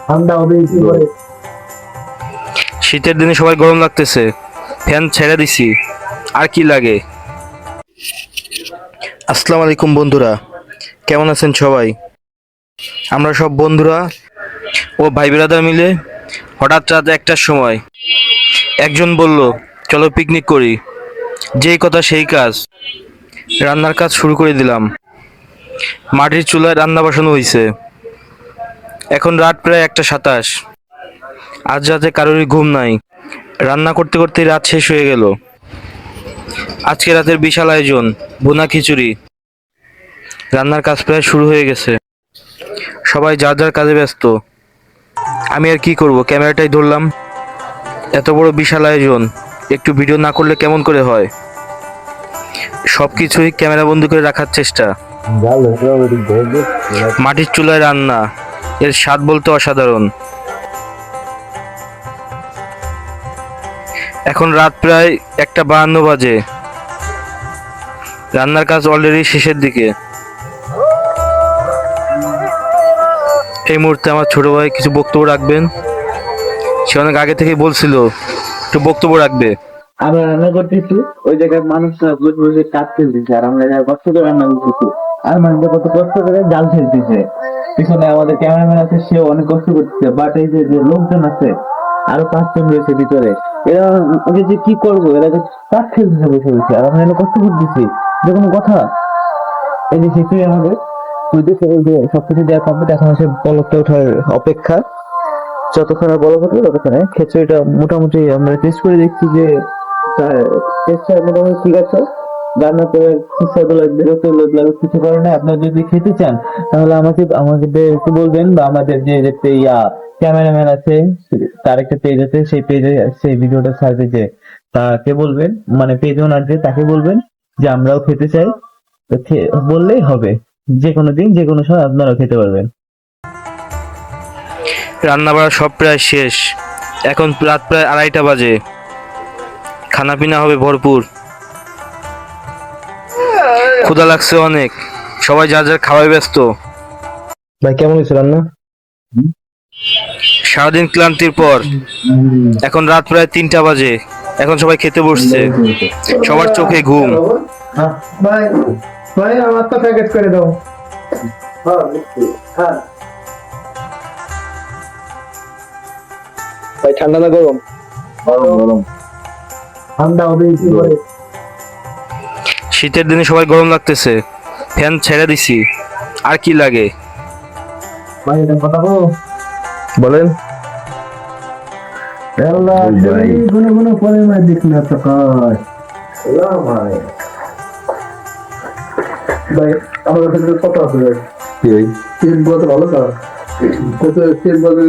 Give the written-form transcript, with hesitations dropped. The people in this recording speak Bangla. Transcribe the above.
ঠান্ডা হবে একটু পরে। শীতের দিনে সবাই গরম লাগতেছে, ফ্যান ছেড়ে দিছি, আর কি লাগে। আসসালামু আলাইকুম বন্ধুরা, কেমন আছেন সবাই? আমরা সব বন্ধুরা ও ভাই বিরাদার মিলে হঠাৎ রাত 1টার সময় একজন বলল, চলো পিকনিক করি। যেই কথা সেই কাজ, রান্নার কাজ শুরু করে দিলাম। মাটির চুলায় রান্না বসানো হয়েছে। এখন রাত প্রায় 1টা 27। আজ রাতে কারোরই ঘুম নাই। রান্না করতে করতে রাত শেষ হয়ে গেল। আজকে রাতের বিশাল আয়োজন, ভুনা খিচুড়ি। রান্নার কাজ প্রায় শুরু হয়ে গেছে। সবাই যার যার কাজে ব্যস্ত। আমি আর কি করব, ক্যামেরাটাই ধরলাম। এত বড় বিশাল আয়োজন, একটু ভিডিও না করলে কেমন করে হয়? সবকিছুই ক্যামেরা বন্দি করে রাখার চেষ্টা। মাটির চুলায় রান্না, এর স্বাদ বলতে অসাধারণ। এখন রাত প্রায় 1টা 52 বাজে। রান্নার কাজ অলরেডি শেষের দিকে। এই মুহূর্তে আমার ছোট ভাই কিছু বক্তব্য রাখবেন। সে অনেক আগে থেকে বলছিল একটু বক্তব্য রাখবে। আমরা রান্না করতেছি, ওই জায়গায় মানুষরা বসে বসে কাজ ফেলতেছে, আর আমরা যারা কষ্ট করে রান্না করতেছি, আর মানুষরা কত কষ্ট করে জাল ফেলতেছে। পিছনে আমাদের ক্যামেরাম্যান আছে, সেও অনেক কষ্ট করতেছে। বাট এই যে যে লোকজন আছে, আরো 5 জন রয়েছে ভিতরে, এরা ওকে যে কি করবো, এরা যে কাজ ফেলতেছে বসে বসে, আর আমরা এনে কষ্ট করতেছি। যে কোনো কথা? এই যে খিচুড়ি আমাদের হইতেছে, এই যে সবকিছু দেওয়া কমপ্লিট, এখন হচ্ছে বলকটা ওঠার অপেক্ষা। যতক্ষণ আর বলক উঠবে ততক্ষণে খিচুড়িটা মোটামুটি আমরা টেস্ট করে দেখছি যে টেস্টটা মোটামুটি ঠিক আছে। রান্নার পরে সুস্বাদু লাগবে, লাগবে, কিছু করে না। আপনারা যদি খেতে চান তাহলে আমাদেরকে বলবেন, বা আমাদের যে ক্যামেরাম্যান আছে, তার একটা পেজ আছে, সেই পেজে সেই ভিডিওটা ছাড়বে, যে তাকে বলবেন, মানে পেজ ওনার যে, তাকে বলবেন যে আমরাও খেতে চাই। তো বললেই হবে, যে কোনো দিন যে কোনো সময় আপনারাও খেতে পারবেন। রান্না বাড়া সব প্রায় শেষ। এখন রাত প্রায় 2:30 বাজে। খানা পিনা হবে ভরপুর। ক্ষুধা লাগছে অনেক। সবাই যার যার খাওয়ায় ব্যস্ত। ভাই কেমন হয়েছে রান্না? সারাদিন ক্লান্তির পর এখন রাত প্রায় 3টা বাজে। এখন সবাই খেতে বসছে। সবার চোখে ঘুম। ভাই ভাই আমার তো প্যাকেট করে দাও। হ্যাঁ ভাই ঠান্ডা না গরম? গরম গরম। ঠান্ডা হবে একটু পরে। শীতের দিনে সবাই গরম লাগতেছে, ফ্যান ছেড়ে দিছি, আর কি লাগে। ভাই এটা কথা বলেন। আল্লাহ ভাই গুনে গুনে পরে মার দেখি না তো কয়। ভাই ভাই আমার কাছে কত আছে ভাই? কি ভাই? 3 বছর ভালো তো? কত 3 বছর